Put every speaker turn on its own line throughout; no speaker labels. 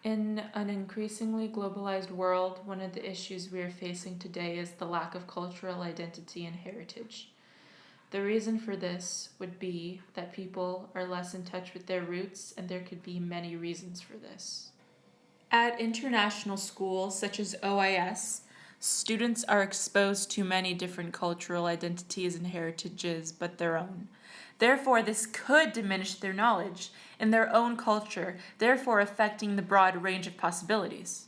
In an increasingly globalized world, one of the issues we are facing today is the lack of cultural identity and heritage. The reason for this would be that people are less in touch with their roots, and there could be many reasons for this. At international schools such as OIS, students are exposed to many different cultural identities and heritages but their own. Therefore, this could diminish their knowledge in their own culture, therefore, affecting the broad range of possibilities.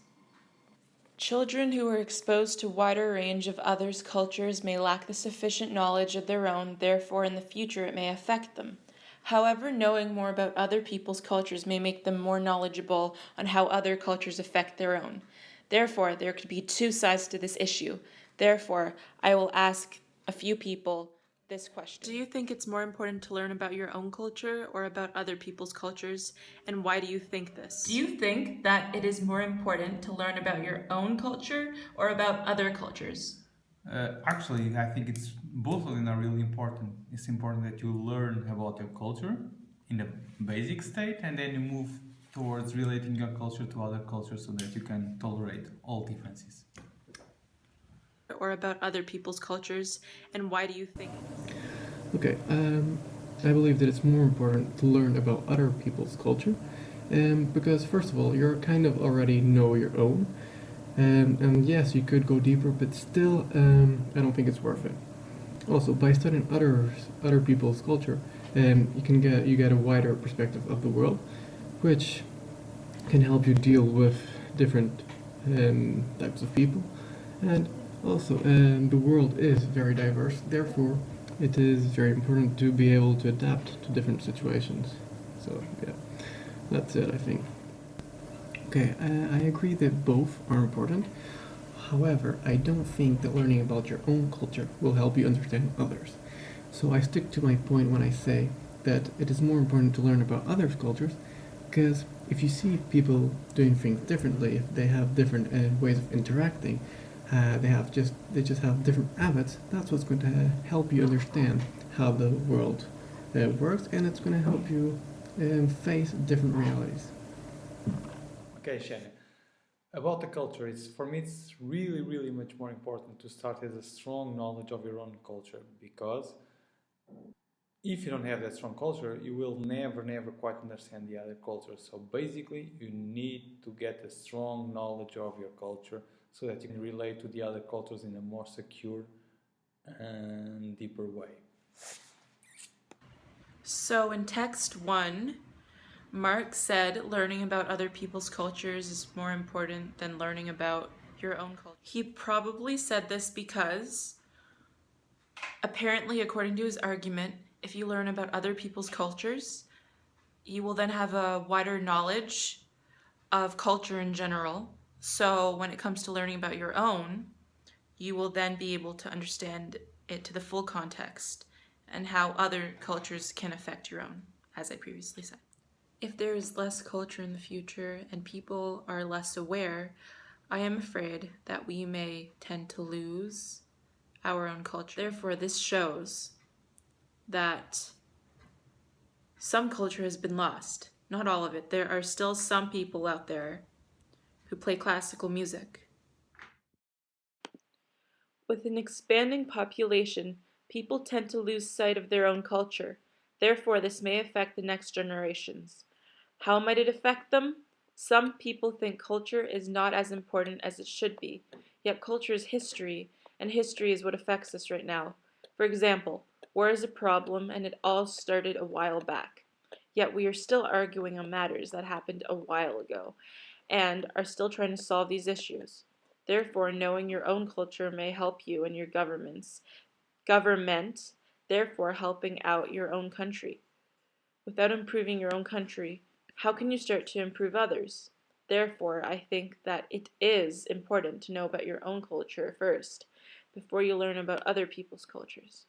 Children who are exposed to wider range of others' cultures may lack the sufficient knowledge of their own, therefore in the future it may affect them. However, knowing more about other people's cultures may make them more knowledgeable on how other cultures affect their own. Therefore, there could be two sides to this issue. Therefore, I will ask a few people this question. Do you think it's more important to learn about your own culture or about other people's cultures, and why do you think this? Do you think that it is more important to learn about your own culture or about other cultures?
Actually, I think it's both of them are really important. It's important that you learn about your culture in the basic state, and then you move towards relating your culture to other cultures so that you can tolerate all differences.
Or about other people's cultures, and why do you think?
Okay, I believe that it's more important to learn about other people's culture, because first of all, you're kind of already know your own, and yes, you could go deeper, but still, I don't think it's worth it. Also, by studying other people's culture, you get a wider perspective of the world, which can help you deal with different types of people, and also the world is very diverse. Therefore, it is very important to be able to adapt to different situations. So yeah, that's it. I think. Okay, I agree that both are important. However, I don't think that learning about your own culture will help you understand others. So I stick to my point when I say that it is more important to learn about others' cultures, because if you see people doing things differently, if they have different ways of interacting, they just have different habits. That's what's going to help you understand how the world works, and it's going to help you face different realities.
Okay, Shannon. About the culture, it's for me it's really, really much more important to start with a strong knowledge of your own culture because if you don't have that strong culture, you will never, never quite understand the other culture. So basically, you need to get a strong knowledge of your culture so that you can relate to the other cultures in a more secure and deeper way.
So in text one, Mark said learning about other people's cultures is more important than learning about your own culture. He probably said this because, apparently, according to his argument, if you learn about other people's cultures, you will then have a wider knowledge of culture in general. So when it comes to learning about your own, you will then be able to understand it to the full context and how other cultures can affect your own, as I previously said. If there is less culture in the future and people are less aware, I am afraid that we may tend to lose our own culture. Therefore, this shows that some culture has been lost. Not all of it. There are still some people out there who play classical music. With an expanding population, people tend to lose sight of their own culture. Therefore, this may affect the next generations. How might it affect them? Some people think culture is not as important as it should be, yet culture is history, and history is what affects us right now. For example, war is a problem, and it all started a while back. Yet we are still arguing on matters that happened a while ago, and are still trying to solve these issues. Therefore, knowing your own culture may help you and your government, therefore helping out your own country. Without improving your own country, how can you start to improve others? Therefore, I think that it is important to know about your own culture first, before you learn about other people's cultures.